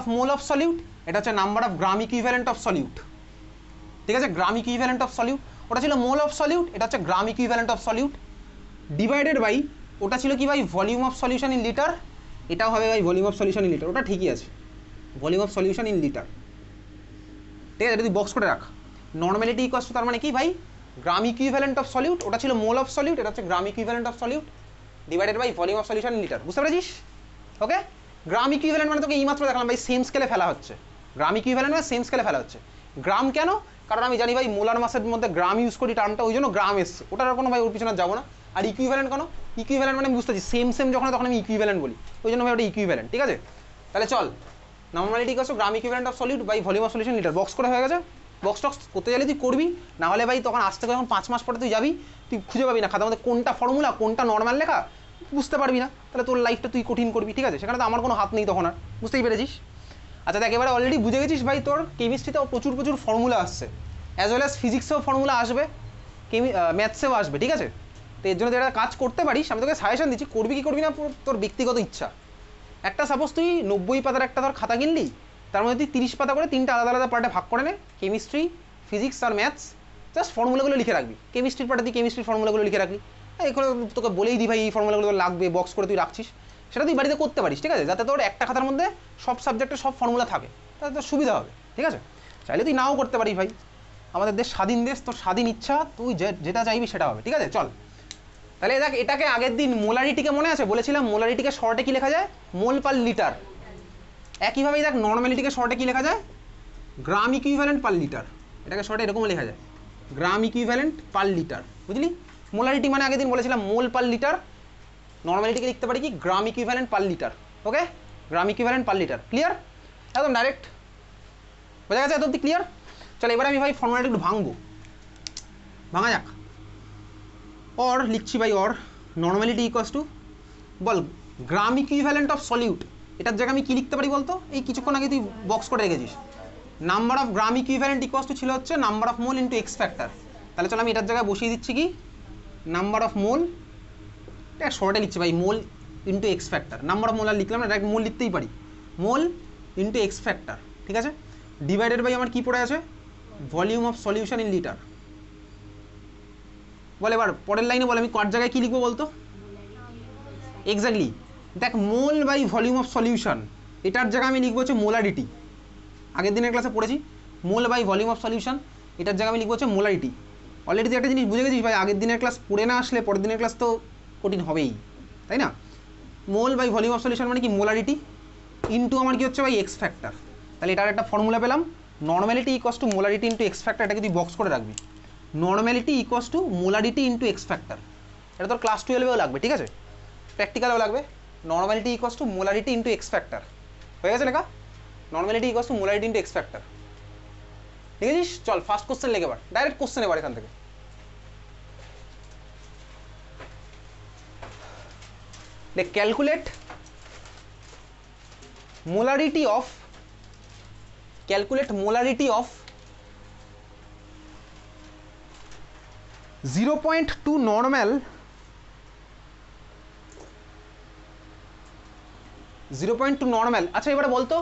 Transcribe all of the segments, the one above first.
Of mole of solute, এটা হচ্ছে number of gram equivalent of solute, ঠিক আছে, গ্রাম ইকুইভ্যালেন্ট অফ সলিউট, ওটা ছিল মোল অফ সলিউট, এটা হচ্ছে gram equivalent of solute, divided by ওটা ছিল কি ভাই volume of solution in litre, এটাও হবে ভাই volume of solution in litre, ওটা ঠিকই আছে, volume of solution in litre, ঠিক আছে, যদি বক্স করে রাখ। নর্মালিটি ইকুয়ালস টু তার মানে কি ভাই গ্রাম ইকুইভ্যালেন্ট অফ সলিউট, ওটা ছিল মোল অফ সলিউট, এটা হচ্ছে gram equivalent of solute divided by volume of solution in litre, বুঝতে পেরেছিস? ওকে, গ্রাম ইকুইভ্যালেন্ট মানে তোকে এইমাত্র দেখালাম ভাই সেম স্কেলে ফেলা হচ্ছে, গ্রাম ইকুইভ্যালেন্ট মানে সেম স্কেলে ফেলা হচ্ছে। গ্রাম কেন? কারণ আমি জানি ভাই মোলার মাসের মধ্যে গ্রাম ইউজ করি টার্মটা, ওই জন্য গ্রাম এসছে, ওটার কোনো ভাই ওর পিছনে যাবো না। আর ইকুইভ্যালেন্ট কেন? ইকুইভ্যালেন্ট মানে আমি বুঝতে পারছি সেম সেম যখন তখন আমি ইকুইভ্যালেন্ট বলি, ওই জন্য ভাই ওটা ইকুইভ্যালেন্ট, ঠিক আছে। তাহলে চল normality equals to gram equivalent of solute by volume of solution litre, box করে হয়ে গেছে। বক্স টক্স করতে গেলে তুই করবি, না হলে ভাই তখন আসতে যখন 5 মাস পরে তুই যাবি, তুই খুঁজে পাবি না খাতার মধ্যে কোনটা ফর্মুলা কোনটা নর্মাল লেখা, বুঝতে পারবি না, তাহলে তোর লাইফটা তুই কঠিন করবি, ঠিক আছে, সেখানে তো আমার কোনো হাত নেই তখন আর, বুঝতেই পেরেছিস। আচ্ছা দেখ এবারে অলরেডি বুঝে গেছিস ভাই তোর কেমিস্ট্রিতেও প্রচুর প্রচুর ফর্মুলা আসছে, অ্যাজ ওয়েল অ্যাজ ফিজিক্সেও ফর্মুলা আসবে, ম্যাথসেও আসবে, ঠিক আছে। তো এর জন্য তুই একটা কাজ করতে পারিস, আমি তোকে সাজেশন দিচ্ছি, করবি কি করবি না তোর ব্যক্তিগত ইচ্ছা। একটা সাপোজ তুই 90 পাতার একটা ধর খাতা কিনলি, তার মধ্যে তুই 30 পাতা করে 3টা আলাদা আলাদা পার্টে ভাগ করে নে, কেমিস্ট্রি, ফিজিক্স আর ম্যাথস, জাস্ট ফর্মুলাগুলো লিখে রাখবি। কেমিস্ট্রির পার্টে তুই কেমিস্ট্রির ফর্মুলাগুলো লিখে রাখবি, এখানে তোকে বলেই দিই ভাই এই ফর্মুলাগুলো লাগবে, বক্স করে তুই রাখছিস, সেটা তুই বাড়িতে করতে পারিস, ঠিক আছে, যাতে তোর একটা খাতার মধ্যে সব সাবজেক্টের সব ফর্মুলা থাকে, তাতে তোর সুবিধা হবে, ঠিক আছে। চাইলে তুই নাও করতে পারিস ভাই, আমাদের দেশ স্বাধীন দেশ, তোর স্বাধীন ইচ্ছা, তুই যেটা চাইবি সেটা হবে, ঠিক আছে। চল তাহলে দেখ এটাকে আগের দিন মোলারিটিকে মনে আছে বলেছিলাম, মোলারিটিকে শর্টে কি লেখা যায় মোল পার লিটার, একইভাবেই দেখ নর্মালিটিকে শর্টে কি লেখা যায় গ্রাম ইকুইভ্যালেন্ট পার লিটার, এটাকে শর্টে এরকম লেখা যায় গ্রাম ইকুইভ্যালেন্ট পার লিটার, বুঝলি। মোলারিটি মানে আগের দিন বলেছিলাম মোল পার লিটার, নর্মালিটিকে লিখতে পারি কি gram equivalent per litre, okay, gram equivalent per litre, clear, একদম ডাইরেক্ট বোঝা গেছে, এত অব্দি ক্লিয়ার। চলো এবার আমি ভাই ফর্মুলাটা একটু ভাঙবো, ভাঙা যাক। অর লিখছি ভাই, or normality equals two ball gram equivalent of solute, এটার জায়গায় আমি কি লিখতে পারি বলতো, এই কিছুক্ষণ আগে তুই বক্স করে রেখেছিস, number of gram equivalent equals to ছিল হচ্ছে number of mole into X factor, তাহলে চলো আমি এটার জায়গায় বসিয়ে দিচ্ছি কি নাম্বার অফ মোল, এটা শর্টে লিখছি ভাই mole into X factor, number of mole আর লিখলাম না, ডাইরেক্ট মোল লিখতেই পারি, মোল ইন্টু এক্স ফ্যাক্টর, ঠিক আছে, ডিভাইডেড বাই আমার কি পড়ে আছে volume of solution in litre. বলে এবার পরের লাইনে বলে আমি কার জায়গায় কি লিখবো বলতো, এক্স্যাক্টলি দেখ মোল বাই ভলিউম অফ সলিউশন, এটার জায়গায় আমি লিখবো হচ্ছে মোলারিটি, আগের দিনের ক্লাসে পড়েছি মোল বাই ভলিউম অফ সলিউশন, এটার জায়গায় আমি লিখবো হচ্ছে মোলারিটি। অলরেডি তুই একটা জিনিস বুঝে গেছিস ভাই, আগের দিনের ক্লাস পড়ে না আসলে পরের দিনের ক্লাস তো কঠিন হবেই, তাই না। মোল বাই ভলিউম অফ সলিউশন মানে কি মোলারিটি ইন্টু আমার কি হচ্ছে ভাই এক্স ফ্যাক্টর, তাহলে এটার একটা ফর্মুলা পেলাম normality equals to molarity into X factor, এটাকে তুই বক্স করে রাখবি, normality equals to molarity into X factor, এটা তোর ক্লাস 12এও লাগবে, ঠিক আছে, প্র্যাকটিক্যালেও লাগবে, normality equals to molarity into X factor, হয়ে গেছে লেখা, normality equals to molarity into X factor, ঠিক আছে। চল ফার্স্ট কোশ্চেন লেগে এবার, ডাইরেক্ট কোশ্চেন এবার এখান থেকে, দেখ calculate molarity of 0.2 normal 0.2 normal. আচ্ছা এবারে বলতো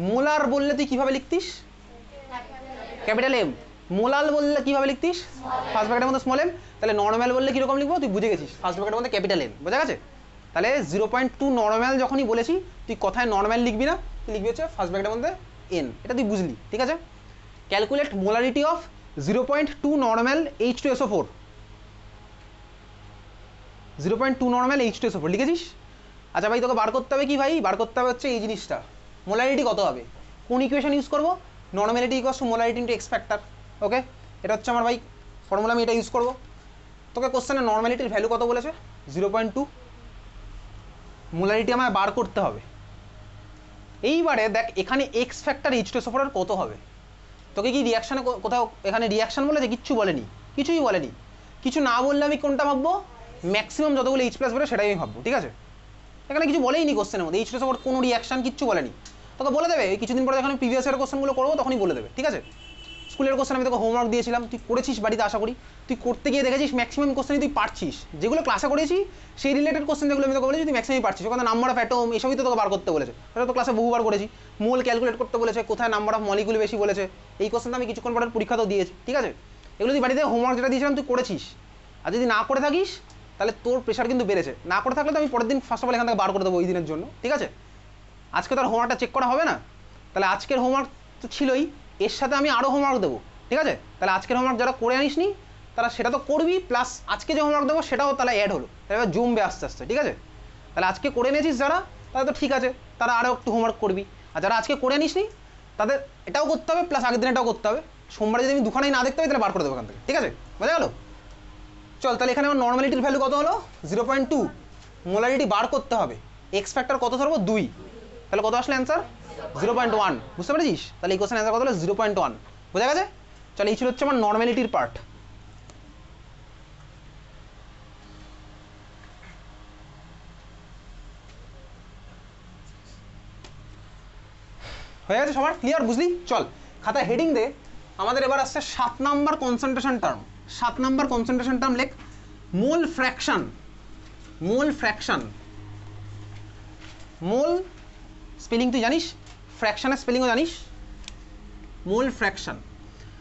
মোলার বললে তুই কিভাবে লিখতিস ক্যাপিটাল এম, মোলাল বললে কিভাবে লিখতিস ফার্স্ট ব্র্যাকেটের মধ্যে স্মল এম, তাহলে নর্মাল বললে কিরকম লিখবো তুই বুঝে গেছিস, ফার্স্ট ব্র্যাকেটের মধ্যে ক্যাপিটাল এম, বোঝা গেছে। তাহলে 0.2 নর্মাল যখনই বলেছি তুই কথায় নর্মাল লিখবি না, তুই লিখবি হচ্ছে ফার্স্ট ব্র্যাকেটের মধ্যে এন, এটা তুই বুঝলি, ঠিক আছে। Calculate molarity of 0.2 normal H2SO4, 0.2 normal H2SO4 লিখেছিস। আচ্ছা ভাই তোকে বার করতে হবে কি ভাই, বার করতে হবে হচ্ছে এই জিনিসটা মোলারিটি কত হবে, কোন ইকুয়েশন ইউজ করবো normality equals to molarity into X factor, okay, এটা হচ্ছে আমার ভাই ফর্মুলা, আমি এটা ইউজ করবো। তোকে কোশ্চেনে নর্মালিটির ভ্যালু কত বলেছে 0.2, মোলারিটি আমায় বার করতে হবে। এইবারে দেখ এখানে এক্স ফ্যাক্টর H2SO4 এর কত হবে, তোকে কি রিয়াকশানে কোথাও এখানে রিয়াকশান বলেছে, কিচ্ছু বলেনি, কিছুই বলেনি, কিছু না বললে আমি কোনটা ভাববো ম্যাক্সিমাম যতগুলো H+ বেরো সেটাই আমি ভাববো, ঠিক আছে, এখানে কিছু বলেই নি কোশ্চেনের মধ্যে, H2SO4 কোনো রিয়াকশান কিচ্ছু বলেনি, তোকে বলে দেবে এই কিছুদিন পরে যখন প্রিভিয়াস ইয়ার কোশ্চেনগুলো করবো তখনই বলে দেবে, ঠিক আছে। স্কুলের কোশ্চেন আমি তোকে হোমওয়ার্ক দিয়েছিলাম, তুই করেছিস বাড়িতে আশা করি। তুই করতে গিয়ে দেখেছিস ম্যাক্সিমাম কোশ্চেনই তুই পারছিস, যেগুলো ক্লাসে করেছি সেই রিলেটেড কোশ্চেন যেগুলো আমি তোকে বলেছি তুই ম্যাক্সিমামই পারছিস। ওখানে নাম্বার অফ অ্যাটম এসবই তো তোকে বার করতে বলেছে, ওটা তো ক্লাসে বহুবার করেছি। মোল ক্যালকুলেট করতে বলেছে, কোথায় নাম্বার অফ মলিকুল বেশি বলেছে, এই কোশ্চেনটা আমি কিছুক্ষণ পরের পরীক্ষাতেও দিয়েছি, ঠিক আছে। এগুলো তুই বাড়িতে হোমওয়ার্ক যেটা দিয়েছিলাম তুই করেছিস, আর যদি না করে থাকিস তাহলে তোর প্রেশার কিন্তু বেড়েছে। না করে থাকলে তো আমি পরের দিন ফার্স্ট অফ অল এখান থেকে বার করে দেবো ওই দিনের জন্য, ঠিক আছে। আজকে তো আর হোমওয়ার্কটা চেক করা হবে না, তাহলে আজকের হোমওয়ার্ক তো ছিলই, এর সাথে আমি আরও হোমওয়ার্ক দেবো, ঠিক আছে। তাহলে আজকের হোমওয়ার্ক যারা করে আনিস নি তারা সেটা তো করবি, প্লাস আজকে যে হোমওয়ার্ক দেবো সেটাও তাহলে অ্যাড হলো, তাহলে এবার জমবে আস্তে আস্তে, ঠিক আছে। তাহলে আজকে করে নিয়েছিস যারা, তাহলে তো ঠিক আছে, তারা আরও একটু হোমওয়ার্ক করবি। আর যারা আজকে করে আনিস নি তাদের এটাও করতে হবে, প্লাস আগের দিন এটাও করতে হবে। সোমবারে যদি আমি দুখানেই না দেখতে পাই তাহলে বার করে দেবো এখান থেকে, ঠিক আছে, বোঝা গেল। চল তাহলে এখানে আমার নর্মালিটির ভ্যালু কত হলো 0.2, মোলারিটি বার করতে হবে, এক্স ফ্যাক্টর কত ধরবো 2, তাহলে কত আসলে অ্যান্সার 0.1, বুঝতে পেরেছিস। তাহলে এই কোশ্চেন অ্যান্সার কত হলো 0.1, বোঝা গেছে। চল এই ছিল হচ্ছে আমার নর্মালিটির পার্ট। হয়ে গেছে সবার ক্লিয়ার, বুঝলি। চল খাতায় হেডিং দে, আমাদের এবার আসছে 7 number concentration term. 7 number concentration term লেখ, মোল ফ্র্যাকশন। মোল ফ্র্যাকশন, মোল স্পেলিং তুই জানিস, ফ্র্যাকশনের স্পেলিংও জানিস, মোল ফ্র্যাকশন।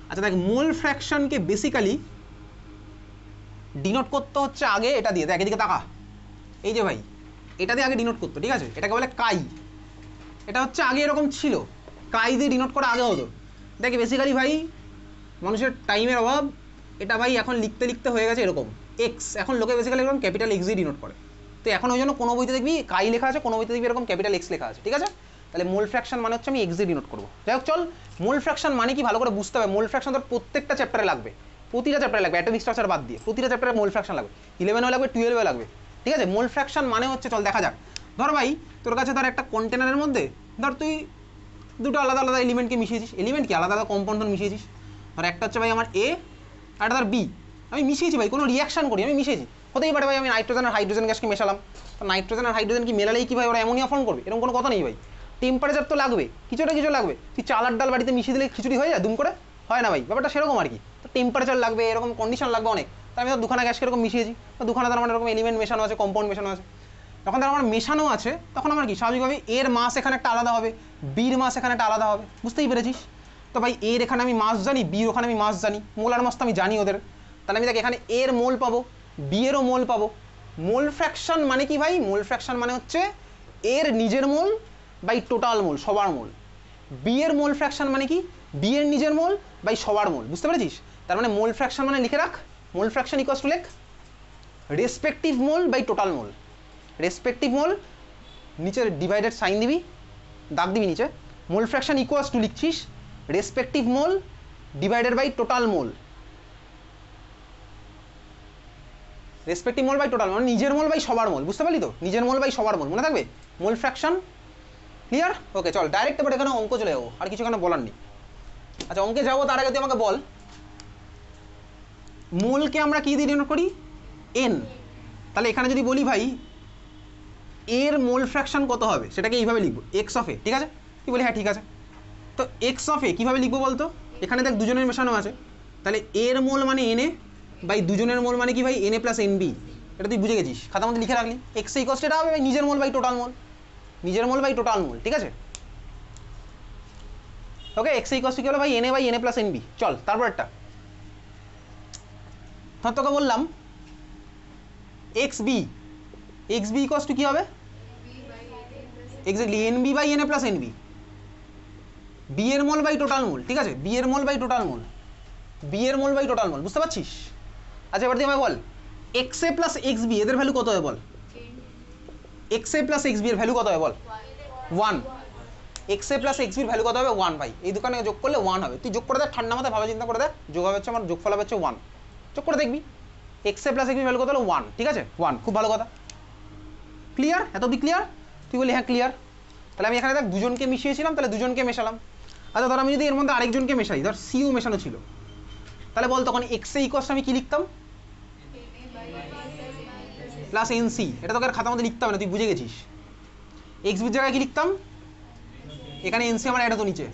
আচ্ছা দেখ, মোল ফ্র্যাকশনকে বেসিক্যালি ডিনোট করতে হচ্ছে আগে এটা দিয়ে, দেখ এদিকে তাকা, এই যে ভাই এটা দিয়ে আগে ডিনোট করতো, ঠিক আছে, এটাকে বলে কাই। এটা হচ্ছে আগে এরকম ছিল, কাই দিয়ে ডিনোট করা আগে হতো। দেখ বেসিক্যালি ভাই মানুষের টাইমের অভাব, এটা ভাই এখন লিখতে লিখতে হয়ে গেছে এরকম এক্স, এখন লোকে বেসিক্যালি এরকম ক্যাপিটাল এক্স দিয়ে ডিনোট করে। তো এখন ওই জন্য কোনো বইতে দেখবি কাই লেখা আছে, কোনো বইতে দেখবি এরকম ক্যাপিটাল এক্স লেখা আছে, ঠিক আছে। তাহলে মোল ফ্র্যাকশন মানে হচ্ছে আমি এক্স দিয়ে ডিনোট করবো। যাই হোক চল, মোল ফ্র্যাকশন মানে কি ভালো করে বুঝতে হবে। মোল ফ্র্যাকশন তোর প্রত্যেকটা চ্যাপ্টারে লাগবে, প্রতিটা চ্যাপ্টারে লাগবে, অ্যাটমিক স্ট্রাকচার বাদ দিয়ে প্রতিটা চ্যাপ্টারে মোল ফ্র্যাকশন লাগবে, 11এও লাগবে 12এও লাগবে, ঠিক আছে। মোল ফ্র্যাকশন মানে হচ্ছে, চল দেখা যাক, ধর ভাই তোর কাছে ধর একটা কন্টেনারের মধ্যে ধর তুই দুটো আলাদা আলাদা এলিমেন্টকে মিশিয়েছিস, এলিমেন্ট কি আলাদা আলাদা কম্পাউন্ড মিশিয়েছিস। ধর একটা হচ্ছে ভাই আমার এ, আর একটা ধর বি, আমি মিশিয়েছি ভাই, কোনো রিয়াকশন করি আমি মিশিয়েছি। হতেই পারে ভাই আমি নাইট্রোজেন আর হাইড্রোজেন গ্যাসকে মেশালাম, তো নাইট্রোজেন আর হাইড্রোজেন কি মেলালেই কি ভাই ওরা অ্যামোনিয়া ফর্ম করবে, এরকম কোনো কথা নেই ভাই। টেম্পারেচার তো লাগবে, কিছুটা কিছু লাগবে। তুই চালার ডাল বাড়িতে মিশিয়ে দিলে খিচুড়ি হয়ে যায় দুম করে, হয় না ভাই, ব্যাপারটা সেরকম আর কি। তো টেম্পারেচার লাগবে, এরকম কন্ডিশন লাগবে অনেক। তো আমি তো দুখানা গ্যাসকে এরকম মিশিয়েছি, তো দুখানা তার মানে এরকম এলিমেন্ট মেশানো আছে, কম্পাউন্ড মেশানো আছে। যখন তার আমার মেশানো আছে তখন আমার কি স্বাভাবিকভাবে এর মাস এখানে একটা আলাদা হবে, বির মাস এখানে একটা আলাদা হবে, বুঝতেই পেরেছিস। তো ভাই এর এখানে আমি মাস জানি, বির ওখানে আমি মাস জানি, মোলার মাস তো আমি জানি ওদের। তাহলে আমি দেখ এখানে এর মোল পাবো, বি এরও মোল পাবো। মোল ফ্র্যাকশন মানে কি ভাই, মোল ফ্র্যাকশন মানে হচ্ছে এর নিজের মোল বাই টোটাল মোল, সবার মোল। বি এর মোল ফ্র্যাকশন মানে কি, বি এর নিজের মোল বাই সবার মোল, বুঝতে পেরেছিস। তার মানে মোল ফ্র্যাকশন মানে লিখে রাখ, মোল ফ্র্যাকশন ইকুয়ালস টু লেখ respective mole by total mole. Respective mole নিচে ডিভাইডেড সাইন দিবি, দাগ দিবি নিচে, মোল ফ্র্যাকশন ইকুয়ালস টু লিখছিস respective mole divided by total mole. Respective mole by total মানে নিজের মোল বাই সবার মোল, বুঝতে পারলি তো, নিজের মোল বাই সবার মোল মনে থাকবে, মোল ফ্র্যাকশন ক্লিয়ার। ওকে চল ডাইরেক্ট এবার এখানে অঙ্ক চলে যাবো, আর কিছু এখানে বলার নেই। আচ্ছা অঙ্কে যাবো তার আগে তুই আমাকে বল, মোলকে আমরা কি দিয়ে ডিনোট করি, এন। তাহলে এখানে যদি বলি ভাই এর মোল ফ্র্যাকশন কত হবে, সেটাকে এইভাবে লিখবো এক্স অফ এ, ঠিক আছে। তুই বলি হ্যাঁ ঠিক আছে। তো এক্স অফ এ কীভাবে লিখবো বলতো, এখানে দেখ দুজনের মেশানো আছে, তাহলে এর মোল মানে এন এ বাই দুজনের মোল মানে কি ভাই N A plus N B, এটা তুই বুঝে গেছিস, খাতার মধ্যে লিখে রাখলি। এক্স ইকুয়ালস এটা হবে নিজের মোল বাই টোটাল মোল, নিজের মোল বাই টোটাল মোল, ঠিক আছে। ওকে এক্স ইকুয়ালস কি হলো ভাই N A by N A plus N B. চল তারপর একটা ধর তোকে বললাম X B, X B equals to কী হবে, exactly N B by N A plus N B, B এর মোল বাই টোটাল মোল, ঠিক আছে, বি এর mole by total mole, B এর মোল বাই টোটাল মোল, বুঝতে পারছিস। আচ্ছা এবার তুই আমায় বল X A plus X B এদের ভ্যালু কত হবে বল, X A plus X B এর ভ্যালু কত হবে বল 1, এক্স এ প্লাস এক্স বির ভ্যালু কত হবে 1 ভাই, এই দোকানে যোগ করলে 1 হবে। তুই যোগ করে দেখ, ঠান্ডা মাথায় ভাবে চিন্তা করে দেখ, যোগ হবে হচ্ছে আমার যোগফল হবে হচ্ছে 1, যোগ করে দেখবি এক্স এ প্লাস এক্স বির ভ্যালু কত হলো 1, ঠিক আছে 1, খুব ভালো কথা। ক্লিয়ার, এত অব্দি ক্লিয়ার, তুই বলি হ্যাঁ ক্লিয়ার। তাহলে আমি এখানে দেখ দুজনকে মিশিয়েছিলাম, তাহলে দুজনকে মেশালাম। আচ্ছা ধর আমি যদি এর মধ্যে আরেকজনকে মেশাই, ধর সিও মেশানো ছিল, তাহলে বল তখন এক্স এ ইকুয়ালস আমি কি লিখতাম প্লাস এন সি, এটা তোকে আর খাতার মধ্যে লিখতে হবে না, তুই বুঝে গেছিস। এক্স বির জায়গায় কি লিখতাম, এখানে এন সি আমার অ্যাড হতো নিচে,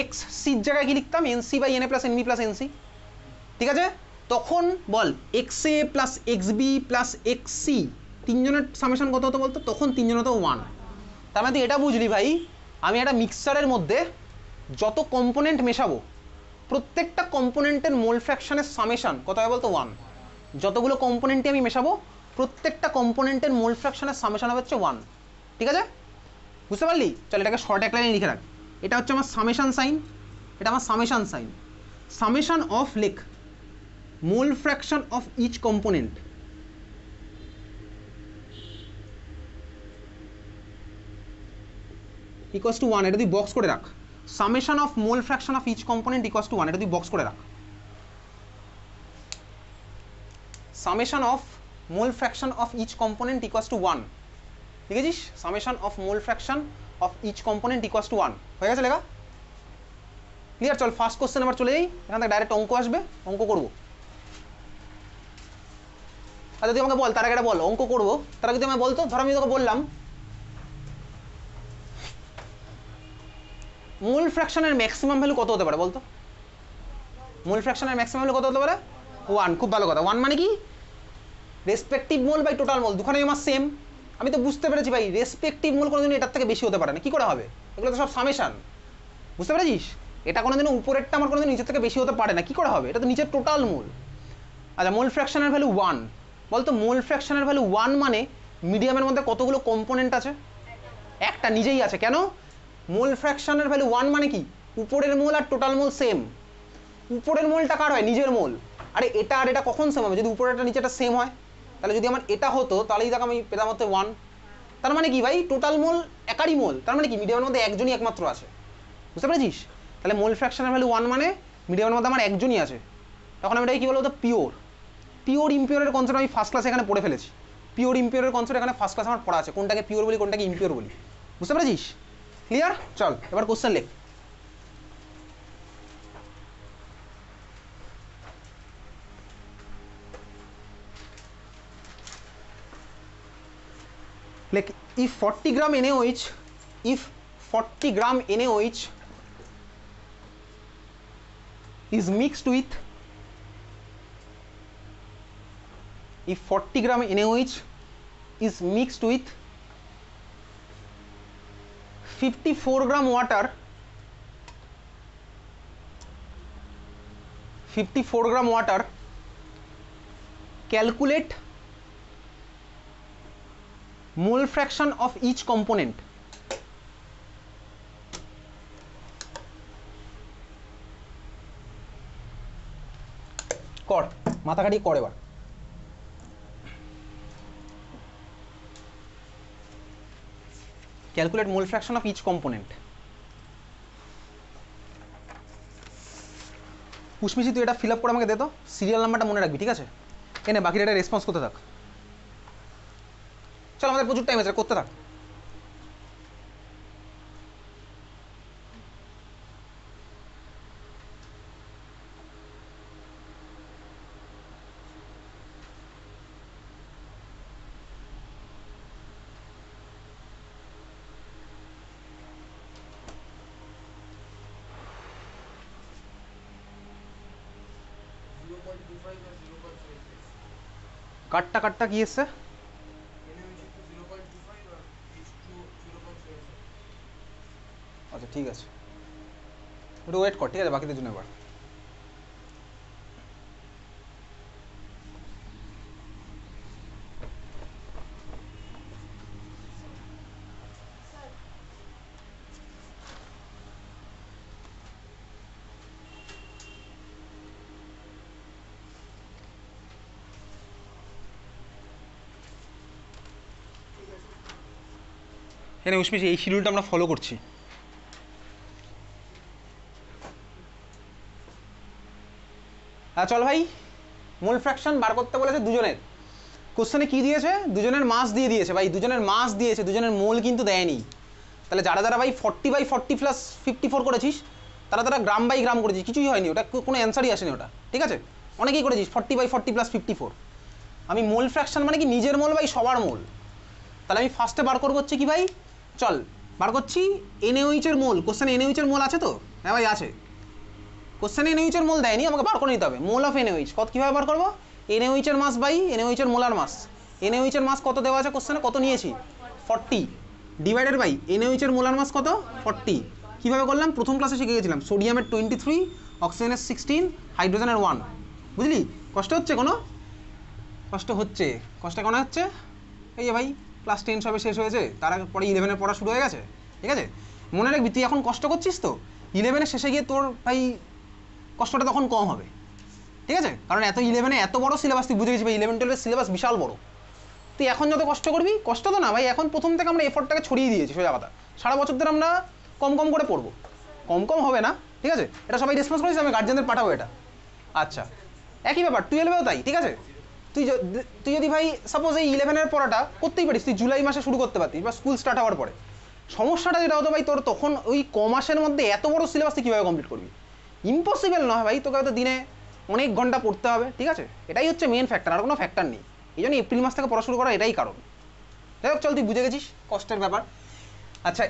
এক্স সির জায়গায় কি লিখতাম, N C by N A plus N B plus N C, ঠিক আছে। তখন বল X A plus X B plus X C তিনজনের সামেশন কত হতো বলতো, তখন তিনজন হতো 1। তার মানে তুই এটা বুঝলি ভাই, আমি একটা মিক্সচারের মধ্যে যত কম্পোনেন্ট মেশাবো প্রত্যেকটা কম্পোনেন্টের মোল ফ্র্যাকশনের সামেশন কত হয় বলতো 1। যতগুলো কম্পোনেন্টই আমি মেশাবো প্রত্যেকটা কম্পোনেন্টের মোল ফ্র্যাকশনের সামেশন হবে হচ্ছে 1, ঠিক আছে, বুঝতে পারলি। চল এটাকে শর্ট এক লাইনে লিখে রাখ, এটা হচ্ছে আমার সামেশন সাইন, এটা আমার সামেশন সাইন। সামেশন অফ লেখ mole fraction of each component equals to 1, এটা তুই বক্স করে রাখ। Summation of mole fraction of each component equals to 1, এটা তুই বক্স করে রাখ। Summation of mole fraction of each component equals to 1, লিখেছিস? Summation of mole fraction of each component equals to 1, হয়ে গেছে লেখা? ক্লিয়ার? চল ফার্স্ট কোশ্চেন আবার চলে যাই, এখান থেকে ডাইরেক্ট অঙ্ক আসবে, অঙ্ক করবো। আচ্ছা তুই আমাকে বল, তার আগে এটা বল, অঙ্ক করবো তার আগে তুই আমাকে বলতো, ধর আমি তোকে বললাম মোল ফ্র্যাকশনের ম্যাক্সিমাম ভ্যালু কত হতে পারে বলতো? মোল ফ্র্যাকশনের ম্যাক্সিমাম ভ্যালু কত হতে পারে? 1, খুব ভালো কথা। 1 মানে কি? Respective mole by total mole, দুখানেই আমার সেম। আমি তো বুঝতে পেরেছি ভাই, রেসপেক্টিভ মোল কোনোদিন এটার থেকে বেশি হতে পারে না, কি করে হবে? এগুলো তো সব সামেশন, বুঝতে পেরেছিস? এটা কোনোদিনও উপরেরটা আমার কোনোদিন নিচের থেকে বেশি হতে পারে না, কি করে হবে? এটা তো নিচের টোটাল মোল। আচ্ছা মোল ফ্র্যাকশনের ভ্যালু 1, বলতো মোল ফ্র্যাকশনের ভ্যালু 1 মানে মিডিয়ামের মধ্যে কতগুলো কম্পোনেন্ট আছে? একটা, নিজেই আছে। কেন? মোল ফ্র্যাকশনের ভ্যালু 1 মানে কি, উপরের মোল আর টোটাল মোল সেম। উপরের মোলটা কার হয়? নিজের মোল। আরে এটা আর এটা কখন সেম হবে? যদি উপরেরটা নিচেটা সেম হয়। তাহলে যদি আমার এটা হতো তাহলেই দেখ আমি পেতাম হচ্ছে 1। তার মানে কি ভাই, টোটাল মোল একারই মোল, তার মানে কি মিডিয়ামের মধ্যে একজনই একমাত্র আছে, বুঝতে পেরেছিস? তাহলে মোল ফ্র্যাকশনের ভ্যালু 1 মানে মিডিয়ামের মধ্যে আমার একজনই আছে। তখন আমি এটাকে কি বলবো? পিওর। পিওর ইম্পিওরের কনসেপ্ট আমি ফার্স্ট ক্লাসে এখানে পড়ে ফেলেছি। পিওর ইম্পিওরের কনসেপ্ট এখানে ফার্স্ট ক্লাস আমার পড়া আছে, কোনটাকে পিওর বলি কোনটাকে ইম্পিওর বলি, বুঝতে পেরেছিস? ক্লিয়ার? চল এবার কোশ্চেন লেখ। Like if 40 gram NaOH, if 40 gram NaOH is mixed with, if 40 gram NaOH is mixed with 54 gram water, 54 gram water, calculate mole fraction of each component. কর, মাথা কাটিয়ে কর এবার। Calculate mole fraction of each component. পুষ্মিসি তুই এটা fill up করে আমাকে দে তো, সিরিয়াল নাম্বারটা মনে রাখবি, ঠিক আছে? এনে বাকিটা এটা রেসপন্স করতে থাক। চল আমাদের প্রচুর টাইম আছে, করতে থাক। কাটটা কাটটা কি এসছে? আচ্ছা ঠিক আছে, একটু ওয়েট কর, ঠিক আছে, বাকিদের জন্য এবার। হ্যাঁ উষ্মিস, এই শিডিউলটা আমরা ফলো করছি। চল ভাই, মোল ফ্র্যাকশন বার করতে বলেছে দুজনের। কোশ্চেনে কি দিয়েছে? দুজনের মাস দিয়ে দিয়েছে ভাই, দুজনের মাস দিয়েছে, দুজনের মোল কিন্তু দেয়নি। তাহলে যারা যারা ভাই 40/40 প্লাস 54 করেছিস তারা তারা গ্রাম বাই গ্রাম করেছিস, কিছুই হয়নি, ওটা কোনো অ্যান্সারই আসেনি ওটা, ঠিক আছে? অনেকেই করেছিস 40/40 প্লাস 54। আমি মোল ফ্র্যাকশন মানে কি নিজের মোল বাই সবার মোল। তাহলে আমি ফার্স্টে বার করবো হচ্ছে কি ভাই, চল বার করছি NaOH এর মোল। কোশ্চেনে NaOH এর মোল আছে তো? হ্যাঁ ভাই আছে। কোশ্চেনে NaOH এর মোল দেয়নি, আমাকে বার করে নিতে হবে মোল অফ NaOH। কত কীভাবে বার করবো? NaOH এর মাস বাই NaOH এর মোলার মাস। NaOH এর মাস কত দেওয়া আছে কোশ্চেনে, কত নিয়েছি 40, ডিভাইডেড বাই NaOH এর মোলার মাস কত 40। কীভাবে করলাম? প্রথম ক্লাসে শিখে গেছিলাম, সোডিয়ামের 23, অক্সিজেনের 16, হাইড্রোজেনের 1। বুঝলি? কষ্ট হচ্ছে কোনো? কষ্ট হচ্ছে। কষ্ট কেন হচ্ছে? এই যে ভাই ক্লাস 10 সবে শেষ হয়েছে, তারপরে 11-এর পড়া শুরু হয়ে গেছে। ঠিক আছে, মনে রাখবি তুই এখন কষ্ট করছিস তো 11-এর শেষে গিয়ে তোর ভাই কষ্টটা তখন কম হবে। ঠিক আছে, কারণ 11-এ এত বড় সিলেবাস তুই বুঝে গেছিস ভাই, 11-12-এর সিলেবাস বিশাল বড়। তুই এখন যত কষ্ট করবি, কষ্ট তো না ভাই, এখন প্রথম থেকে আমরা এফোর্টটাকে ছড়িয়ে দিয়েছি সোজা কথা। সারা বছর ধরে আমরা কম কম করে পড়বো, কম হবে না। ঠিক আছে, এটা সবাই রেসপন্স করেছিস, আমি গার্জেনদের পাঠাবো এটা। আচ্ছা, একই ব্যাপার 12-এও তাই। ঠিক আছে, তুই যদি ভাই সাপোজ এই 11-এর পড়াটা করতেই পারিস, তুই জুলাই মাসে শুরু করতে পারতিস বা স্কুল স্টার্ট হওয়ার পরে। সমস্যাটা যেটা হতো ভাই, তোর তখন ওই ক মাসের মধ্যে এত বড় সিলেবাস তুই কীভাবে কমপ্লিট করবি? ইম্পসিবল নয় ভাই, তোকে হয়তো দিনে অনেক ঘন্টা পড়তে হবে। ঠিক আছে, এটাই হচ্ছে মেন ফ্যাক্টর, আর কোনো ফ্যাক্টর নেই। এই জন্য এপ্রিল মাস থেকে পড়া শুরু করা এটাই কারণ। যাই হোক চল, তুই বুঝে গেছিস কষ্টের ব্যাপার। আচ্ছা,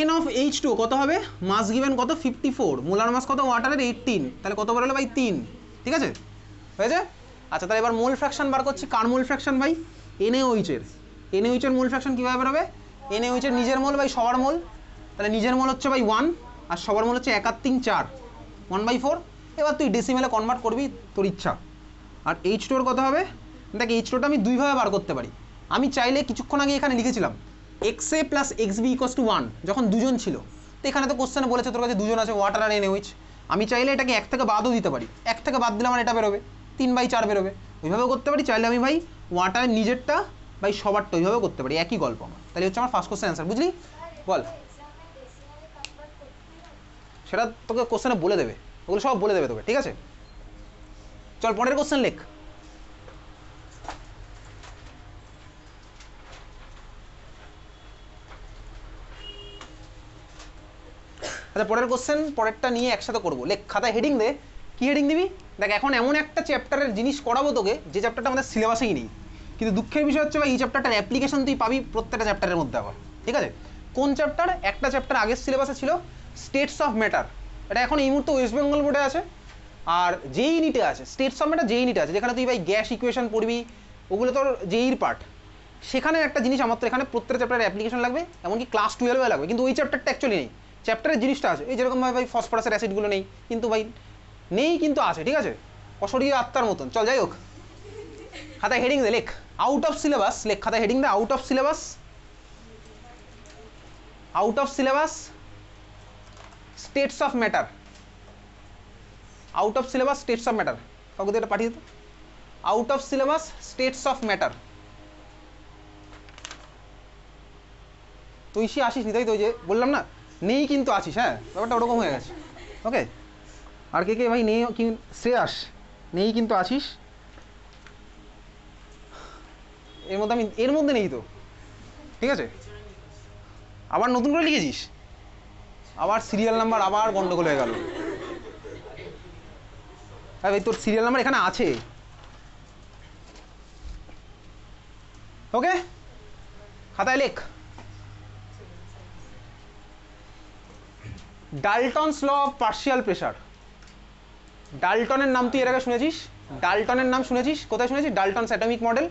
NaOH কত হবে? মাস গিভেন কত 54, মোলার মাস কত ওয়াটারের 18, তাহলে কত বেরোলো ভাই 3। ঠিক আছে, হয়েছে? আচ্ছা, তাহলে এবার মোল ফ্র্যাকশন বার করছি। কার মোল ফ্র্যাকশন ভাই? NaOH এর। NaOH এর মোল ফ্র্যাকশন কীভাবে বেরোবে? NaOH এর নিজের মোল বাই সবার মোল। তাহলে নিজের মোল হচ্ছে ভাই 1, আর সবার মোল হচ্ছে 1/3, 1/4। এবার তুই ডেসিমেলে কনভার্ট করবি তোর ইচ্ছা। আর H2 কত হবে? দেখ, H2টা আমি দুইভাবে বার করতে পারি। আমি চাইলে কিছুক্ষণ আগে এখানে লিখেছিলাম XA + XB = 1, যখন দুজন ছিল। তো এখানে তো কোশ্চেনে বলেছে তোর কাছে দুজন আছে, ওয়াটার আর NaOH। আমি চাইলে এটাকে 1 থেকে বাদও দিতে পারি, 1 থেকে বাদ দিলে আমার এটা বেরোবে 3/4 বেরোবে। ওইভাবেও করতে পারি। চাইলে আমি ভাই ওয়াটারের নিজেরটা ভাই সবারটা ওইভাবেও করতে পারি, একই গল্প আমার। তাহলে হচ্ছে আমার ফার্স্ট কোশ্চেন অ্যান্সার। বুঝলি? বল। সেটা তোকে কোশ্চেনে বলে দেবে, ওগুলো সব বলে দেবে তোকে। ঠিক আছে, চল পরের কোশ্চেন লেখ। আচ্ছা, পরের কোশ্চেন পরেরটা নিয়ে একসাথে করবো। লেখ, খাতায় হেডিং দে। কি হেডিং দিবি? দেখ, এখন এমন একটা চ্যাপ্টারের জিনিস করাবো তোকে যে চ্যাপ্টারটা আমাদের সিলেবাসেই নেই, কিন্তু দুঃখের বিষয় হচ্ছে ভাই এই চ্যাপ্টারটার অ্যাপ্লিকেশন তুই পাবি প্রত্যেকটা চ্যাপ্টারের মধ্যে আবার। ঠিক আছে, কোন চ্যাপ্টার? একটা চ্যাপ্টার আগের সিলেবাসে ছিল, স্টেটস অফ ম্যাটার। এটা এখন এই মুহূর্তে ওয়েস্ট বেঙ্গল বোর্ডে আছে, আর জেই নিটে আছে। স্টেটস অফ ম্যাটার জেই নিটে আছে, যেখানে তুই ভাই গ্যাস ইকুয়েশন পড়বি, ওগুলো তোর জেইর পার্ট। সেখানে একটা জিনিস আমার তো এখানে প্রত্যেকটা চ্যাপ্টারের অ্যাপ্লিকেশন লাগবে, এমনকি ক্লাস 12-এ লাগবে, কিন্তু ওই চ্যাপ্টারটা অ্যাকচুয়ালি নেই। চ্যাপ্টারের জিনিসটা আছে, এই যেরকম ভাই ফসফরাসের অ্যাসিডগুলো নেই, কিন্তু ভাই নেই কিন্তু আছে। ঠিক আছে, অশরীরী আত্মার মতন। চল, যাই হোক, খাতায় হেডিং দে। লেখ আউট অফ সিলেবাস। লেখ খাতায় হেডিং দে, out of syllabus. Out of syllabus states of matter. Out of syllabus states of matter. কাউকে এটা পাঠিয়ে দিত। Out of syllabus states of matter. তুই সে আসিস নি তাই তো? যে বললাম না নেই কিন্তু আছিস। হ্যাঁ, ব্যাপারটা ওরকম হয়ে গেছে। ওকে, আর কে কে ভাই নেই? কি শ্রেয়াস, নেই কিন্তু আছিস। এর মধ্যে নেই তো। ঠিক আছে, আবার নতুন করে লিখেছিস, আবার সিরিয়াল নাম্বার আবার গন্ডগোল হয়ে গেল। হ্যাঁ ভাই, তোর সিরিয়াল নাম্বার এখানে আছে। ওকে, খাতায় লেখ ডাল্টনস ল অফ পার্শিয়াল প্রেসার। ডাল্টনের নাম তুই এর আগে শুনেছিস? ডাল্টনের নাম শুনেছিস? কোথায় শুনেছিস? Dalton's atomic model.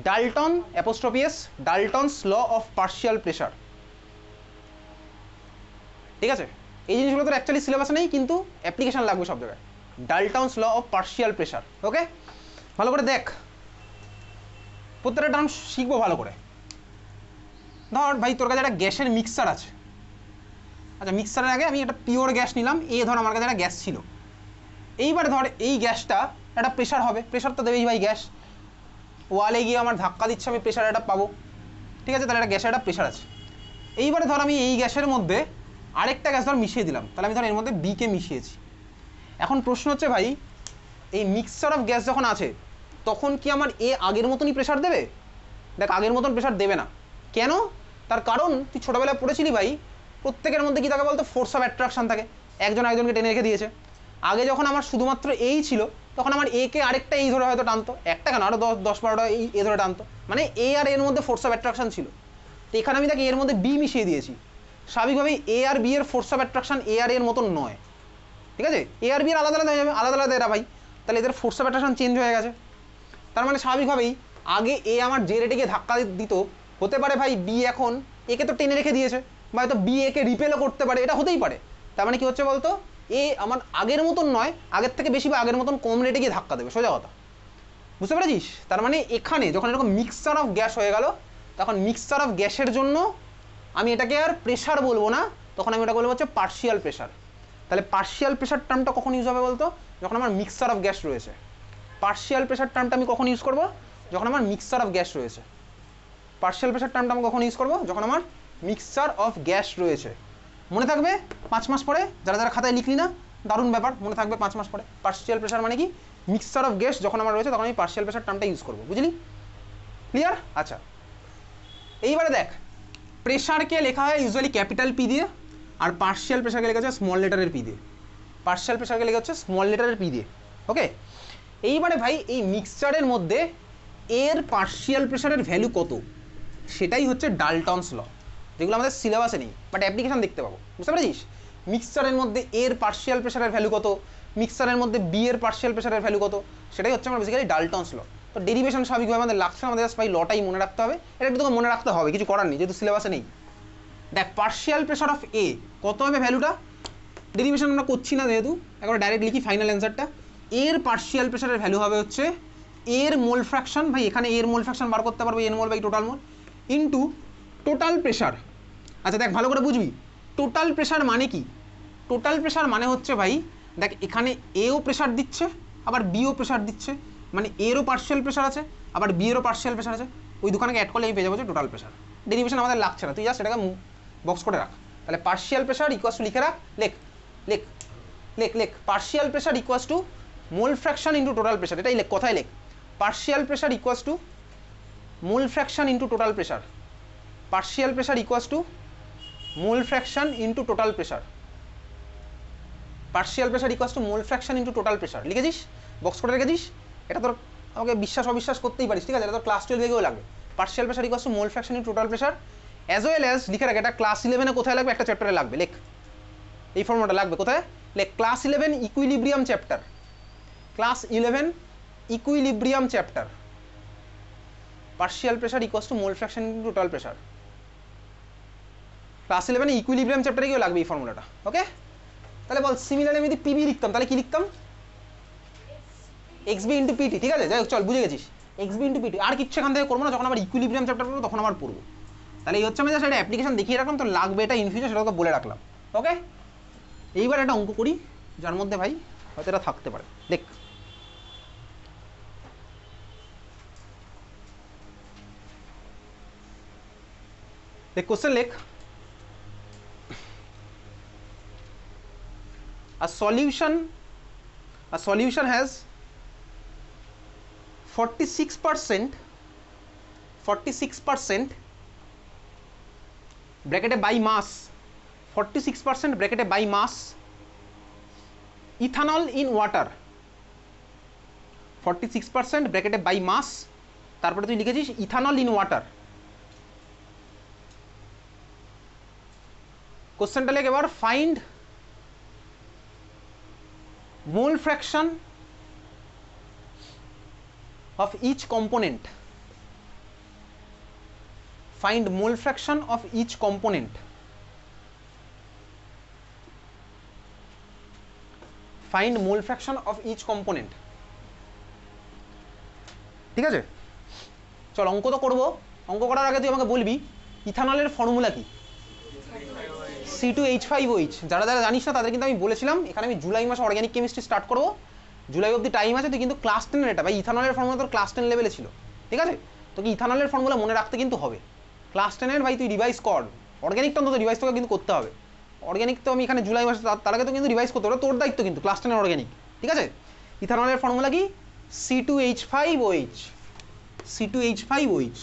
Dalton apostrophe S, Dalton's law of partial pressure. ঠিক আছে, এই জিনিসগুলো তো অ্যাকচুয়ালি সিলেবাসে নেই, কিন্তু অ্যাপ্লিকেশন লাগবে সব জায়গায়। ডাল্টনস ল অফ পার্শিয়াল প্রেসার। ওকে, ভালো করে দেখ, প্রত্যেকটা টার্ম শিখবো ভালো করে। ধর ভাই তোর কাছে একটা গ্যাসের মিক্সার আছে। আচ্ছা, মিক্সারের আগে আমি একটা পিওর গ্যাস নিলাম। ধর আমার কাছে একটা গ্যাস ছিল। এইবার ধর এই গ্যাসটা একটা প্রেশার হবে, প্রেশার তো দেবেই ভাই। গ্যাস ওয়ালে গিয়ে আমার ধাক্কা দিচ্ছে, আমি প্রেশার একটা পাবো। ঠিক আছে, তাহলে একটা গ্যাসের একটা প্রেশার আছে। এইবারে ধর আমি এই গ্যাসের মধ্যে আরেকটা গ্যাস ধর মিশিয়ে দিলাম, তাহলে আমি ধর এর মধ্যে বিকে মিশিয়েছি। এখন প্রশ্ন হচ্ছে ভাই, এই মিক্সচার অফ গ্যাস যখন আছে তখন কি আমার আগের মতনই প্রেশার দেবে? দেখ, আগের মতন প্রেশার দেবে না। কেন? তার কারণ তুই ছোটোবেলায় পড়েছিলি ভাই, প্রত্যেকের মধ্যে কি থাকে বলতো? ফোর্স অফ অ্যাট্রাকশন থাকে, একজন একজনকে টেনে রেখে দিয়েছে। আগে যখন আমার শুধুমাত্র এই ছিল, তখন আমার একে আরেকটা এই ধরে হয়তো টানতো, একটা কেন আরও 10-12টা ধরে টানতো, মানে এর মধ্যে ফোর্স অফ অ্যাট্রাকশন ছিল। তো এখানে আমি তাকে এর মধ্যে বি মিশিয়ে দিয়েছি, স্বাভাবিকভাবেই এ আর বি এর ফোর্স অফ অ্যাট্রাকশন এ আর এর মতন নয়, ঠিক আছে? এ আর বি এর আলাদা আলাদা হয়ে যাবে, আলাদা আলাদা এরা ভাই, তাহলে এদের ফোর্স অফ অ্যাট্রাকশন চেঞ্জ হয়ে গেছে। তার মানে স্বাভাবিকভাবেই আগে এ আমার যে রেটে গিয়ে ধাক্কা দিত, হতে পারে ভাই বি এখন একে তো টেনে রেখে দিয়েছে, বা হয়তো বি একে রিপেলও করতে পারে, এটা হতেই পারে। তার মানে কি হচ্ছে বলতো, এ আমার আগের মতন নয়, আগের থেকে বেশি বা আগের মতন কম রেটে গিয়ে ধাক্কা দেবে, সোজা কথা, বুঝতে পেরেছিস? তার মানে এখানে যখন এরকম মিক্সচার অফ গ্যাস হয়ে গেল, তখন মিক্সচার অফ গ্যাসের জন্য আমি এটাকে আর প্রেশার বলবো না, তখন আমি এটা বলবো হচ্ছে পার্শিয়াল প্রেশার। তাহলে পার্শিয়াল প্রেশার টার্মটা কখন ইউজ হবে বলতো? যখন আমার মিক্সচার অফ গ্যাস রয়েছে। পার্শিয়াল প্রেশার টার্মটা আমি কখন ইউজ করবো? যখন আমার মিক্সচার অফ গ্যাস রয়েছে। পার্শিয়াল প্রেশার টার্মটা আমি কখন ইউজ করবো? যখন আমার মিক্সচার অফ গ্যাস রয়েছে। মনে থাকবে 5 মাস পরে, যারা যারা খাতায় লিখলি না, দারুণ ব্যাপার, মনে থাকবে 5 মাস পরে। পার্শিয়াল প্রেশার মানে কি? মিক্সচার অফ গ্যাস যখন আমার রয়েছে তখন আমি পার্শিয়াল প্রেশার টার্মটা ইউজ করবো, বুঝলি? ক্লিয়ার? আচ্ছা, এইবারে দেখ, প্রেশারকে লেখা হয় ইউজুয়ালি ক্যাপিটাল পি দিয়ে, আর পার্শিয়াল প্রেশারকে লেখা হচ্ছে স্মল লেটারের পি দিয়ে। পার্শিয়াল প্রেশারকে লেখা হচ্ছে স্মল লেটারের পি দিয়ে, ওকে? এইবারে ভাই এই মিক্সচারের মধ্যে এর পার্শিয়াল প্রেশারের ভ্যালু কত, সেটাই হচ্ছে ডাল্টনস ল, যেগুলো আমাদের সিলেবাসে নেই বাট অ্যাপ্লিকেশন দেখতে পাবো, বুঝতে পেরেছিস? মিক্সচারের মধ্যে এর পার্শিয়াল প্রেশারের ভ্যালু কত, মিক্সচারের মধ্যে বি এর পার্শিয়াল প্রেশারের ভ্যালু কত, সেটাই হচ্ছে আমার বেসিক্যালি ডাল্টনস ল। তো ডেরিভেশন স্বাভাবিকভাবে আমাদের লাগছে, আমাদের জাস্ট ভাই লটাই মনে রাখতে হবে, এটা একটু তোকে মনে রাখতে হবে, কিছু করার নেই, যেহেতু সিলেবাসে নেই। দেখ, পার্শিয়াল প্রেশার অফ এ কত হবে ভ্যালুটা, ডেরিভেশন আমরা করছি না যেহেতু, একবার ডাইরেক্ট লিখি ফাইনাল অ্যান্সারটা। এর পার্শিয়াল প্রেশারের ভ্যালু হবে হচ্ছে এর মোল ফ্র্যাকশন, ভাই এখানে এর মোল ফ্র্যাকশন বার করতে পারবো, N mole by total mole into total pressure. আচ্ছা দেখ, ভালো করে বুঝবি, টোটাল প্রেশার মানে কি? টোটাল প্রেশার মানে হচ্ছে ভাই, দেখ এখানে এও প্রেশার দিচ্ছে, আবার বিও প্রেশার দিচ্ছে, মানে এরও পার্শিয়াল প্রেশার আছে, আবার বি এরও পার্শিয়াল প্রেশার আছে, ওই দুখানকে অ্যাড করলে আমি পেয়ে যাবো টোটাল প্রেশার। ডেরিভেশন আমাদের লাগছে না, তুই জাস্ট এটাকে বক্স করে রাখ। তাহলে পার্শিয়াল প্রেশার ইকুয়াস টু, লিখে রাখ, লেখ লেখ লেখ লেখ, partial pressure equals to mole fraction into total pressure, এটাই লেখ, কথাই লেখ, partial pressure equals to mole fraction into total pressure, partial pressure equals to mole fraction into total pressure, partial pressure equals to mole fraction into total pressure, লিখেছিস, box করে রেখেছিস? এটা তোর আমাকে বিশ্বাস অবিশ্বাস করতেই পারিস, ঠিক আছে? এটা তোর ক্লাস 12 থেকেও লাগবে। Partial pressure equals to mole fraction into total pressure, as well as লিখে রাখ, এটা ক্লাস 11-এ কোথায় লাগবে? একটা চ্যাপ্টারে লাগবে, লেখ, এই ফর্মুলাটা লাগবে কোথায়? লেখ, class 11 equilibrium chapter, class 11 equilibrium chapter, partial pressure equals to mole fraction into total pressure. Class 11-এ ইকুইলিব্রিয়াম চ্যাপ্টারে গিয়েও লাগবে এই ফর্মুলাটা, ওকে? তাহলে বল, সিমিলারলি আমি যদি পিবি লিখতাম তাহলে কি লিখতাম? এক্সবি ইন্টু পিটি, ঠিক আছে? যাই হোক, চল, বুঝে গেছিস, এক্সবি ইন্টু পিটি, আর কিচ্ছু এখান থেকে করবো না, যখন আবার ইকুইলিব্রিয়াম চ্যাপ্টার করবো তখন আবার পড়বো। তাহলে এই হচ্ছে আমি জাস্ট একটা অ্যাপ্লিকেশন দেখিয়ে রাখলাম, তো লাগবে এটা ইন ফিউচার, সেটা তো বলে রাখলাম, ওকে? এইবার একটা অঙ্ক করি যার মধ্যে ভাই হয়তো এটা থাকতে পারে, দেখ। দেখ, কোশ্চেন লেখ, a solution has 46% ব্র্যাকেটে বাই মাস, 46% ব্র্যাকেটে by mass ethanol in water, 46% ব্র্যাকেটে বাই মাস, তারপরে তুই লিখেছিস ইথানল ইন ওয়াটার। কোশ্চেনটা লেখ এবার, find mole fraction of each component, find mole fraction of each component, find mole fraction of each component, ঠিক আছে? চল অঙ্ক তো করবো, অঙ্ক করার আগে তুই আমাকে বলবি ইথানলের ফর্মুলা কি? C2H5OH। যারা যারা জানিস না তাদের কিন্তু আমি বলেছিলাম, এখানে আমি জুলাই মাসে অর্গানিক কেমিস্ট্রি স্টার্ট করবো, জুলাই অবধি টাইম আছে, তুই কিন্তু ক্লাস 10-এর এটা ভাই, ইথানলের ফর্মুলা তোর ক্লাস 10 লেভেলে ছিল, ঠিক আছে? তোকে ইথানলের ফর্মুলা মনে রাখতে কিন্তু হবে, ক্লাস 10-এর ভাই তুই রিভাইজ কর, অর্গানিকটা অন্তত রিভাইজ তোকে কিন্তু করতে হবে। অর্গানিক তো আমি এখানে জুলাই মাসে, তার আগে তো কিন্তু রিভাইজ করতে হবে, তোর দায়িত্ব কিন্তু ক্লাস 10-এর অর্গানিক, ঠিক আছে? ইথানলের ফর্মুলা কি? C2H5OH, C2H5OH,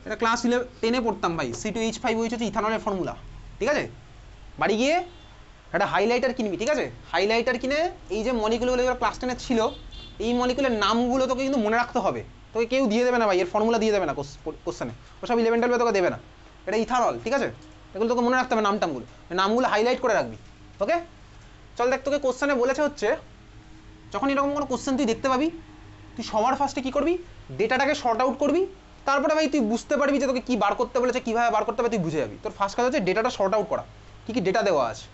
এটা ক্লাস 10-এ পড়তাম ভাই, C2H5OH হচ্ছে ইথানলের ফর্মুলা, ঠিক আছে? বাড়ি গিয়ে একটা হাইলাইটার কিনবি, ঠিক আছে? হাইলাইটার কিনে এই যে মলিকুলগুলো যেগুলো ক্লাস 10-এ ছিল, এই মলিকুলের নামগুলো তোকে কিন্তু মনে রাখতে হবে, তোকে কেউ দিয়ে দেবে না ভাই, এর ফর্মুলা দিয়ে দেবে না কোশ্চেনে, ওসব 11-12 তোকে দেবে না, এটা ইথানল, ঠিক আছে? এগুলো তোকে মনে রাখতে হবে, নামগুলো হাইলাইট করে রাখবি। ওকে, চল দেখ, তোকে কোশ্চেনে বলেছে হচ্ছে যখন এরকম কোনো কোশ্চেন তুই দেখতে পাবি, তুই সবার ফার্স্টে কী করবি, ডেটাটাকে শর্ট আউট করবি। তারপরে ভাই তুই বুঝতে পারবি যে তোকে কী বার করতে বলেছে, কীভাবে বার করতে হবে তুই বুঝে যাবি। তোর ফার্স্ট কাজ হচ্ছে ডেটাটা শর্ট আউট করা। কী ডেটা দেওয়া আছে,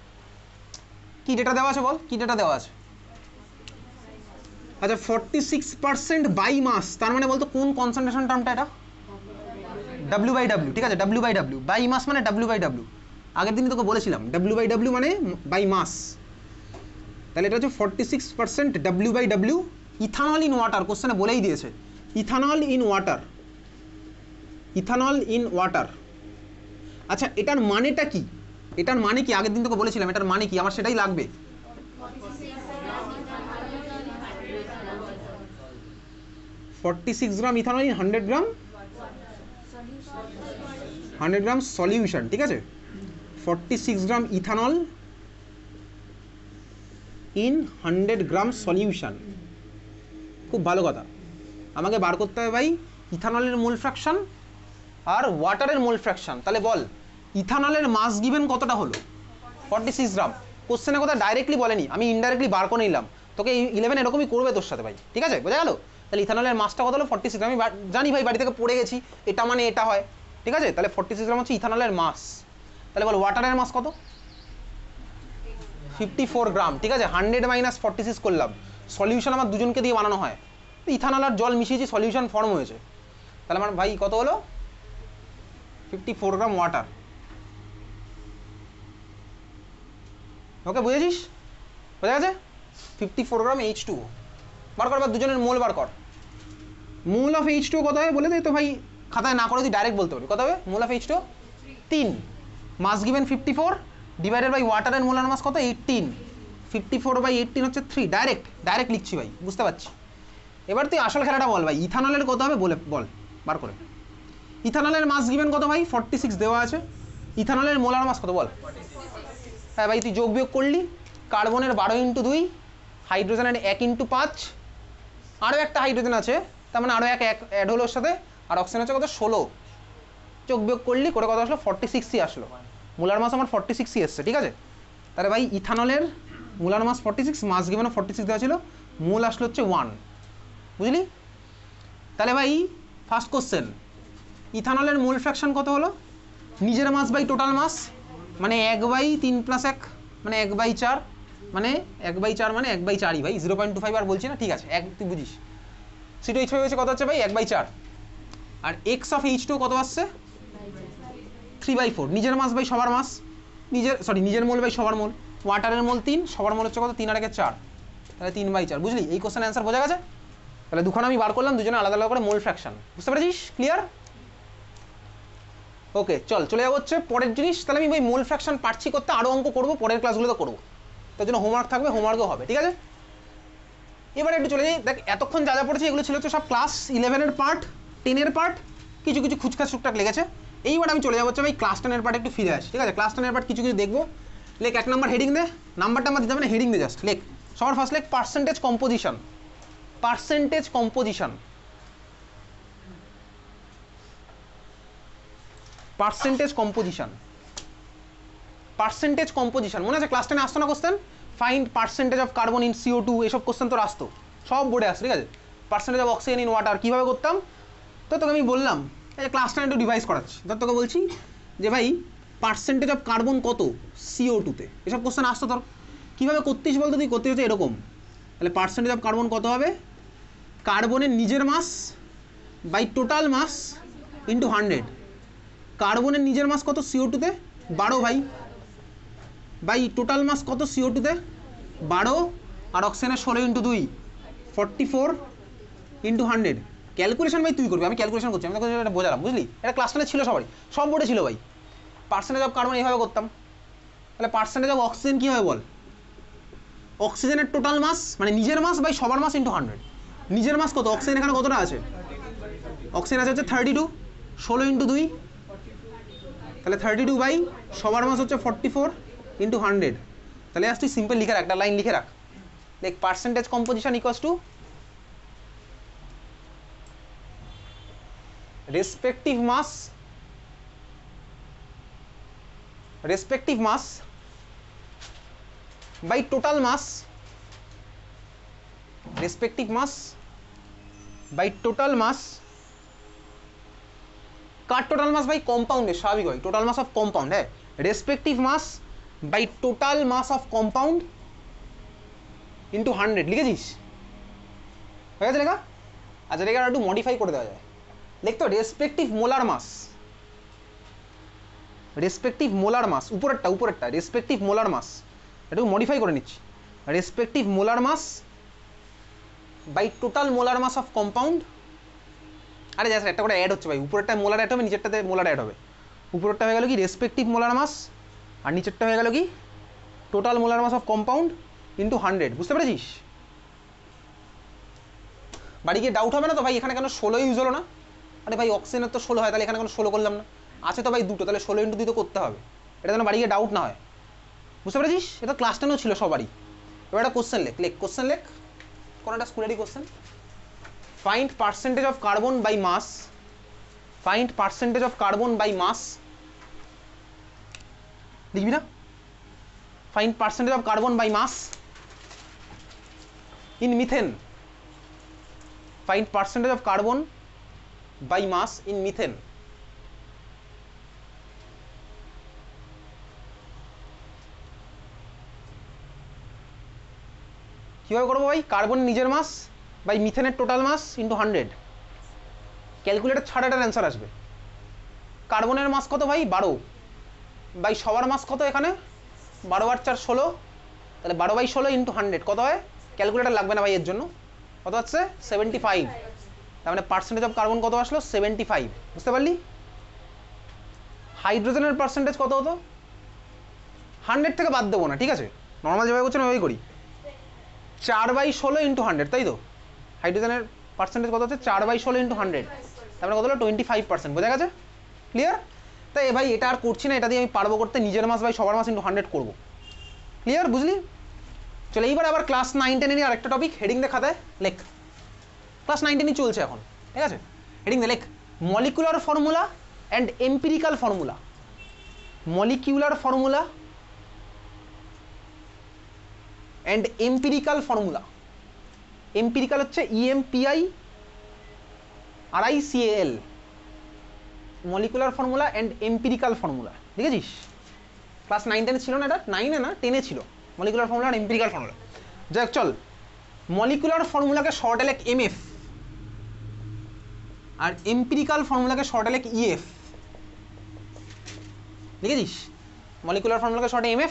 কী ডেটা দেওয়া আছে বল, কী ডেটা দেওয়া আছে? আচ্ছা, 46% বাই মাস, তার মানে বলতো কোন কনসেন্ট্রেশন টার্মটা? এটা W/W, ঠিক আছে? W/W, বাই মাস মানে W/W। আগের দিনই তোকে বলেছিলাম W/W মানে বাই মাস। তাহলে এটা হচ্ছে 46% W/W। ইথানল ইন ওয়াটার, কোশ্চেনে বলেই দিয়েছে ethanol in water, ethanol in water. আচ্ছা, এটার মানেটা কি? এটার মানে কি? আগের দিন তোকে বলেছিলাম এটার মানে কি, আমার সেটাই লাগবে। 46 গ্রাম ইথানল ইন 100 গ্রাম সলিউশন, ঠিক আছে? 46 গ্রাম ইথানল ইন 100 গ্রাম সলিউশন। খুব ভালো কথা, আমাকে বার করতে হবে ভাই ইথানলের মোল ফ্র্যাকশন আর ওয়াটারের মোল ফ্র্যাকশন। তাহলে বল ইথানলের মাস গিভেন কতটা হলো? 46 গ্রাম। কোশ্চেনের কথা ডাইরেক্টলি বলেনি, আমি ইনডাইরেক্টলি বার করে নিলাম। তোকে 11 এরকমই করবে তোর সাথে ভাই, ঠিক আছে? বোঝা গেল? তাহলে ইথানলের মাসটা কত হলো? 46 গ্রাম। আমি জানি ভাই, বাড়ি থেকে পড়ে গেছি, এটা মানে এটা হয়, ঠিক আছে? তাহলে 46 গ্রাম হচ্ছে ইথানলের মাস। তাহলে বল ওয়াটারের মাস কত? 54 গ্রাম, ঠিক আছে? 100 - 46 করলাম। সলিউশন আমার দুজনকে দিয়ে বানানো হয়, ইথানল আর জল মিশিয়েছি, সলিউশন ফর্ম হয়েছে। তাহলে আমার ভাই কত হলো? 54 গ্রাম ওয়াটার। ওকে, বুঝেছিস? বোঝা গেছে? 54 গ্রাম H2O বার কর, বা দুজনের মোল বার কর। মোল অফ H2O কত হবে বলে দে তো ভাই, খাতায় না করে তুই ডাইরেক্ট বলতে পারবি। কত হবে mole of H2O? 3। Mass given 54 divided by ওয়াটারের মোলার মাস কত? 18। 54/18 হচ্ছে 3। ডাইরেক্ট লিখছি ভাই, বুঝতে পারছি। এবার তুই আসল খেলাটা বল ভাই, ইথানলের কত হবে বল বার করে। ইথানলের মাস গিভেন কত ভাই? 46 দেওয়া আছে। ইথানলের মোলার মাস কত বল? হ্যাঁ ভাই, তুই যোগ বিয়োগ করলি, কার্বনের 12x2, হাইড্রোজেনের 1x5, আরও একটা হাইড্রোজেন আছে, তার মানে আরও এক অ্যাড হলো ওর সাথে, আর অক্সিজেন হচ্ছে কত? 16। যোগ বিয়োগ করলি করে কত আসলো? 46ই আসলো। মোলার মাস আমার 46ই এসছে, ঠিক আছে? তাহলে ভাই ইথানলের মোলার মাস 46, মাস গিভেনও 46 দেওয়া ছিল, মোল আসলো হচ্ছে 1। বুঝলি? তাহলে ভাই ফার্স্ট কোশ্চেন, ইথানলের মোল ফ্র্যাকশন কত হলো? নিজের মাস বাই টোটাল মাস, মানে 1/3 + 1 মানে 1/4, মানে 1/4 মানে 1/4ই ভাই, 0.25 আর বলছি না, ঠিক আছে? তুই বুঝিস। C2H5 হয়েছে কত হচ্ছে ভাই? 1/4। আর এক্স অফ H2 কত আসছে? 3/4। নিজের মাস বাই সবার মাস, নিজের মোল বাই সবার মোল। ওয়াটারের মোল 3, সবার মোল হচ্ছে কত? 3 আর 1 4, তাহলে 3/4। বুঝলি? এই কোশ্চেন অ্যান্সার বোঝা গেছে? তাহলে দুখানে আমি বার করলাম, দুজনে আলাদা আলাদা করে মোল ফ্র্যাকশন। বুঝতে পেরেছিস? ক্লিয়ার? ওকে, চলে যাবো হচ্ছে পরের জিনিস। তাহলে আমি ভাই মোল ফ্র্যাকশন পারছি করতে, আরও অঙ্ক করবো পরের ক্লাসগুলোতে করবো, তার জন্য হোমওয়ার্ক থাকবে, হোমওয়ার্কও হবে, ঠিক আছে? এবারে একটু চলে যাই। দেখ, এতক্ষণ যা পড়েছি এগুলো ছিল হচ্ছে সব ক্লাস 11-এর পার্ট, 10-এর পার্ট, কিছু খুচখাচ টুকটাক লেগেছে। এইবার আমি চলে যাবো হচ্ছে ভাই ক্লাস 10-এর পার্ট, একটু ফিরে আসি, ঠিক আছে? ক্লাস 10-এর পার্ট কিছু দেখবো। লেখ 1 নম্বর হেডিং দে, নাম্বারটা আমার দিতে হবে না, হেডিং দে জাস্ট লেখ। সবার ফার্স্ট লেখ percentage composition. Percentage composition, percentage composition, percentage composition. মনে আছে ক্লাস 10-এ আসতো না question? Find percentage of carbon in CO2, এসব কোশ্চেন তোর আসতো, সব বোর্ডে আসতো, ঠিক আছে? Percentage of oxygen in water কীভাবে করতাম? তো তোকে আমি বললাম, এই যে ক্লাস 10 একটু রিভাইজ করাচ্ছি, ধর তোকে বলছি যে ভাই পার্সেন্টেজ অফ কার্বন কত CO2-তে, এসব কোশ্চেন আসতো তোর। কীভাবে করতিস বলতো? তুই করতে হচ্ছে এরকম, তাহলে পার্সেন্টেজ অফ কার্বন কত হবে? কার্বনের নিজের mass by total mass into 100। কার্বনের নিজের মাস কত CO2-তে? 12 ভাই, বাই টোটাল মাস কত CO2-তে? 12, আর অক্সিজেনের 16 × 2 44 × 100। ক্যালকুলেশন ভাই তুই করবি, আমি ক্যালকুলেশন করছি, আমি তোকে এটা বোঝালাম, বুঝলি? এটা ক্লাস 10-এ ছিল সবারই, সব বোর্ডে ছিল ভাই। পার্সেন্টেজ অফ কার্বন এইভাবে করতাম। তাহলে পার্সেন্টেজ অফ অক্সিজেন কী হবে বল? অক্সিজেনের টোটাল মাস মানে নিজের মাস বাই সবার মাস ইন্টু 100। নিজের মাস কত? অক্সিজেন এখানে কতটা আছে? অক্সিজেন আছে হচ্ছে 32, 16 × 2, তাহলে 32 বাই সবার মাস হচ্ছে 44 × 100। তাহলে আজ তুই সিম্পল লিখে রাখ, একটা লাইন লিখে রাখ, দেখ percentage composition equals to respective mass respective mass by total mass, respective mass by total mass, কার টোটাল মাস ভাই? কম্পাউন্ডে, স্বাভাবিক হয়, টোটাল মাস অফ কম্পাউন্ড, হ্যাঁ, respective mass by total mass of compound into 100, লিখেছিস? হয়ে গেছে লেখা? আচ্ছা লেখা একটু মডিফাই করে দেওয়া যায়, লিখতো respective molar mass, respective molar mass, উপরেরটা রেসপেক্টিভ মোলার মাস, একটু মডিফাই করে নিচ্ছি, respective molar mass by total molar mass of compound. আরে যা একটা করে অ্যাড হচ্ছে ভাই, উপরেরটা মোলার অ্যাড হবে, নিচেরটাতে মোলার অ্যাড হবে। উপরেরটা হয়ে গেল কি রেসপেক্টিভ মোলার মাস, আর নিচেরটা হয়ে গেল কি total molar mass of compound into 100, বুঝতে পেরেছিস? বাড়ি গিয়ে ডাউট হবে না তো ভাই এখানে কেন 16 ইউজ হলো না? আরে ভাই অক্সিজেনের তো 16 হয়, তাহলে এখানে কেন 16 করলাম না? আছে তো ভাই দুটো, তাহলে 16 ইন্টু 2 তো করতে হবে, এটা যেন বাড়ি গিয়ে ডাউট না হয়, বুঝতে পেরেছিস? এটা ক্লাস 10ও ছিল সবারই। এবার একটা কোশ্চেন লেখ, কোশ্চেন লেখ, কোনো একটা স্কুলেরই question. Find percentage of carbon by mass, find percentage of carbon by mass, লিখবি না? Find percentage of carbon by mass in methane, find percentage of carbon by mass in methane. কীভাবে করবো ভাই? কার্বন নিজের মাস বাই মিথেনের total mass into 100, calculator ছাড়া এটার answer আসবে। কার্বনের মাস কত ভাই? 12 বাই সবার মাস কত এখানে? 12 আর 4 16, তাহলে 12 বাই 16 ইন্টু 100 কত হয়? ক্যালকুলেটর লাগবে না ভাই এর জন্য, কত হচ্ছে? 75। তার মানে পার্সেন্টেজ অফ কার্বন কত আসলো? 75, বুঝতে পারলি? হাইড্রোজেনের পার্সেন্টেজ কত হতো? 100 থেকে বাদ দেবো না, ঠিক আছে, নর্মাল যেভাবে করছেন ওই করি, 4 বাই 16 ইন্টু 100, তাই তো? হাইড্রোজেনের পার্সেন্টেজ কত হচ্ছে? 4 বাই 16 ইন্টু 100, তারপরে কত হলো? 25%, বোঝা গেছে? ক্লিয়ার? তাই ভাই এটা আর করছি না, এটা দিয়ে আমি পারবো করতে, নিজের মাস বাই সবার মাস ইন্টু 100 করবো। ক্লিয়ার, বুঝলি? চলো এইবার আবার ক্লাস 9-10 এর আরেকটা টপিক, হেডিং দে খাতায়, লেখ। ক্লাস 9-10 চলছে এখন, ঠিক আছে? হেডিং দে, লেখ molecular formula and empirical formula, molecular formula and empirical formula. Empirical হচ্ছে EMPIRICAL, molecular formula and empirical formula, দেখেছিস? ক্লাস 9-10 ছিল না এটা? 9-এ না 10-এ ছিল মলিকুলার ফর্মুলা আর এম্পিরিক্যাল ফর্মুলা। যাক চল, মলিকুলার ফর্মুলাকে শর্টে লেখ MF, আর এম্পিরিক্যাল ফর্মুলাকে শর্টে লেখ EF, দেখেছিস? মলিকুলার ফর্মুলাকে শর্টে MF,